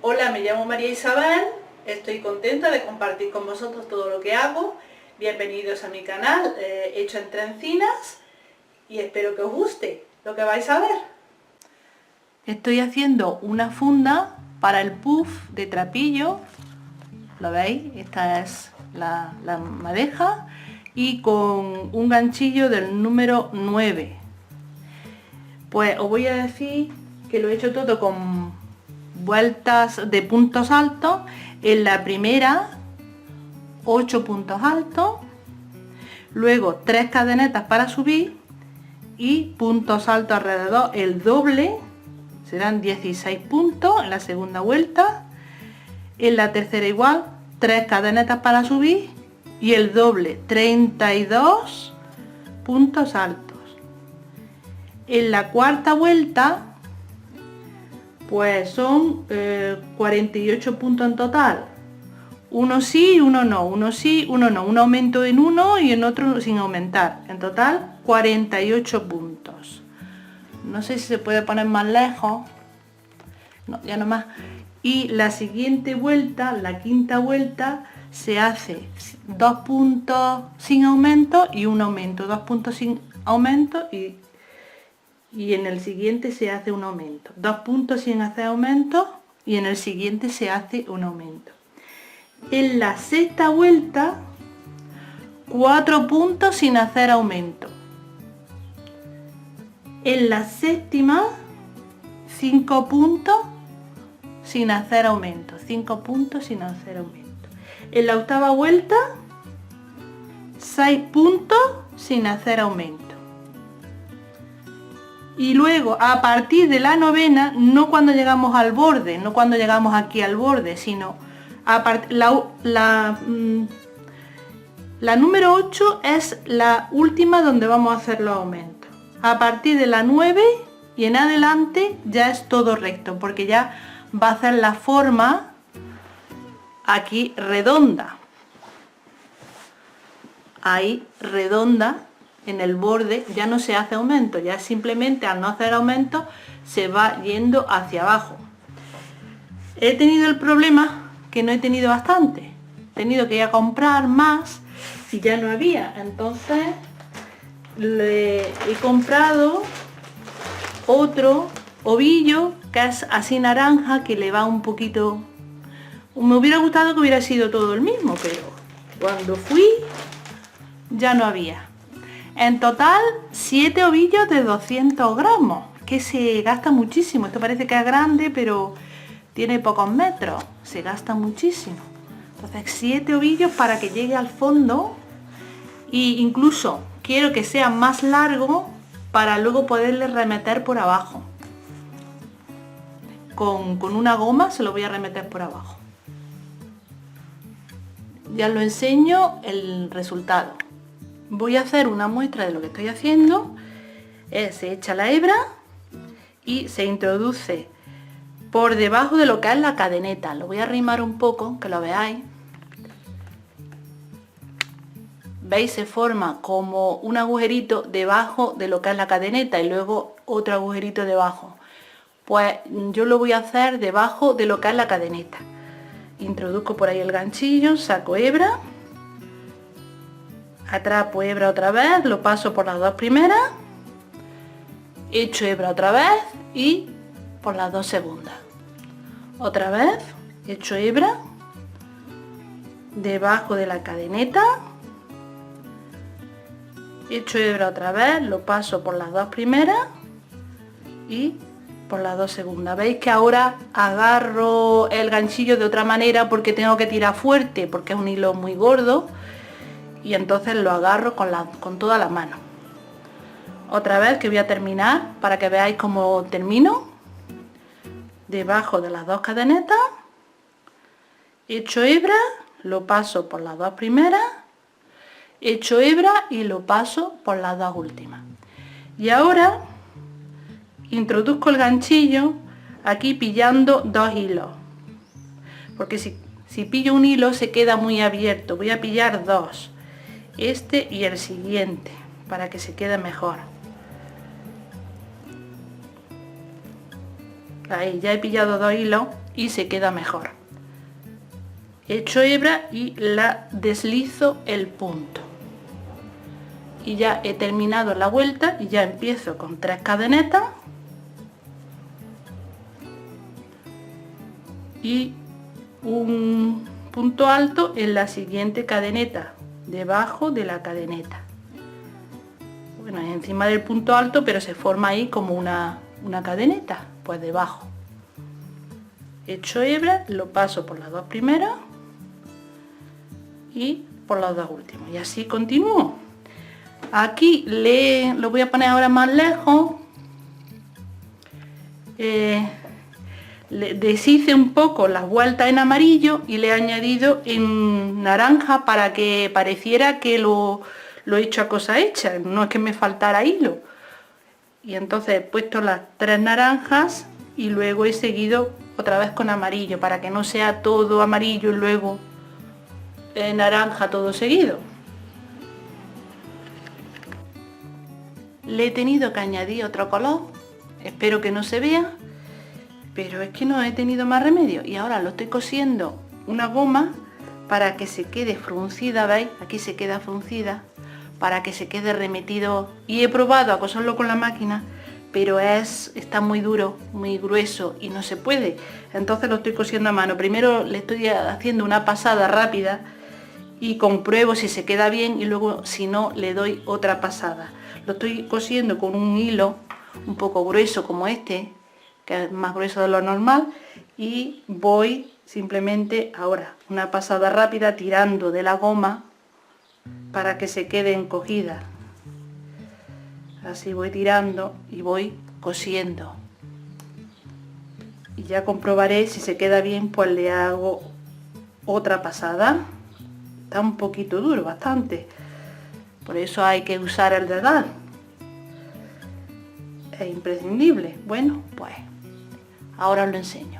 Hola, me llamo María Isabel, estoy contenta de compartir con vosotros todo lo que hago. Bienvenidos a mi canal hecho en trencinas y espero que os guste lo que vais a ver. Estoy haciendo una funda para el puff de trapillo, ¿lo veis? Esta es la madeja y con un ganchillo del número 9. Pues os voy a decir que lo he hecho todo con vueltas de puntos altos. En la primera 8 puntos altos, luego 3 cadenetas para subir y puntos altos alrededor, el doble, serán 16 puntos en la segunda vuelta. En la tercera igual, 3 cadenetas para subir y el doble, 32 puntos altos. En la cuarta vuelta pues son 48 puntos en total. Uno sí, uno no, uno sí, uno no. Un aumento en uno y en otro sin aumentar. En total 48 puntos. No sé si se puede poner más lejos. No, ya no más. Y la siguiente vuelta, la quinta vuelta, se hace 2 puntos sin aumento y un aumento. 2 puntos sin aumento y en el siguiente se hace un aumento. 2 puntos sin hacer aumento y en el siguiente se hace un aumento. En la sexta vuelta 4 puntos sin hacer aumento. En la séptima 5 puntos sin hacer aumento. 5 puntos sin hacer aumento. En la octava vuelta 6 puntos sin hacer aumento. Y luego a partir de la novena, no cuando llegamos al borde, no cuando llegamos aquí al borde, sino la número 8 es la última donde vamos a hacer los aumentos. A partir de la 9 y en adelante ya es todo recto, porque ya va a hacer la forma aquí redonda. Ahí redonda. En el borde ya no se hace aumento, ya simplemente al no hacer aumento se va yendo hacia abajo. He tenido el problema que no he tenido bastante, he tenido que ir a comprar más y ya no había, entonces le he comprado otro ovillo que es así naranja, que le va un poquito. Me hubiera gustado que hubiera sido todo el mismo, pero cuando fui ya no había. En total 7 ovillos de 200 gramos, que se gasta muchísimo. Esto parece que es grande, pero tiene pocos metros, se gasta muchísimo. Entonces 7 ovillos para que llegue al fondo, e incluso quiero que sea más largo para luego poderle remeter por abajo. Con una goma se lo voy a remeter por abajo. Ya os lo enseño el resultado. Voy a hacer una muestra de lo que estoy haciendo. Se echa la hebra y se introduce por debajo de lo que es la cadeneta. Lo voy a arrimar un poco, que lo veáis. ¿Veis? Se forma como un agujerito debajo de lo que es la cadeneta y luego otro agujerito debajo. Pues yo lo voy a hacer debajo de lo que es la cadeneta. Introduzco por ahí el ganchillo, saco hebra. Atrapo hebra otra vez, lo paso por las dos primeras, echo hebra otra vez y por las dos segundas. Otra vez, echo hebra debajo de la cadeneta, echo hebra otra vez, lo paso por las dos primeras y por las dos segundas. Veis que ahora agarro el ganchillo de otra manera porque tengo que tirar fuerte, porque es un hilo muy gordo. Y entonces lo agarro con toda la mano. Otra vez que voy a terminar para que veáis cómo termino. Debajo de las dos cadenetas, echo hebra, lo paso por las dos primeras, echo hebra y lo paso por las dos últimas. Y ahora introduzco el ganchillo aquí pillando 2 hilos, porque si pillo un hilo se queda muy abierto. Voy a pillar 2. Este y el siguiente para que se quede mejor. Ahí ya he pillado 2 hilos y se queda mejor. Echo hebra y la deslizo el punto. Y ya he terminado la vuelta y ya empiezo con 3 cadenetas. Y un punto alto en la siguiente cadeneta, debajo de la cadeneta. Bueno, es encima del punto alto, pero se forma ahí como una cadeneta, pues debajo. Echo hebra, lo paso por las 2 primeras y por las 2 últimas. Y así continúo. Aquí lo voy a poner ahora más lejos. Le deshice un poco las vueltas en amarillo y le he añadido en naranja para que pareciera que lo he hecho a cosa hecha, no es que me faltara hilo. Y entonces he puesto las 3 naranjas y luego he seguido otra vez con amarillo para que no sea todo amarillo y luego naranja todo seguido. Le he tenido que añadir otro color, espero que no se vea, pero es que no he tenido más remedio. Y ahora lo estoy cosiendo una goma para que se quede fruncida, ¿veis? Aquí se queda fruncida, para que se quede remetido. Y he probado a coserlo con la máquina, pero está muy duro, muy grueso y no se puede. Entonces lo estoy cosiendo a mano. Primero le estoy haciendo una pasada rápida y compruebo si se queda bien y luego si no le doy otra pasada. Lo estoy cosiendo con un hilo un poco grueso como este, que es más grueso de lo normal, y voy simplemente ahora una pasada rápida tirando de la goma para que se quede encogida. Así voy tirando y voy cosiendo y ya comprobaré si se queda bien, pues le hago otra pasada. Está un poquito duro, bastante, por eso hay que usar el dedal, es imprescindible. Bueno, pues ahora os lo enseño.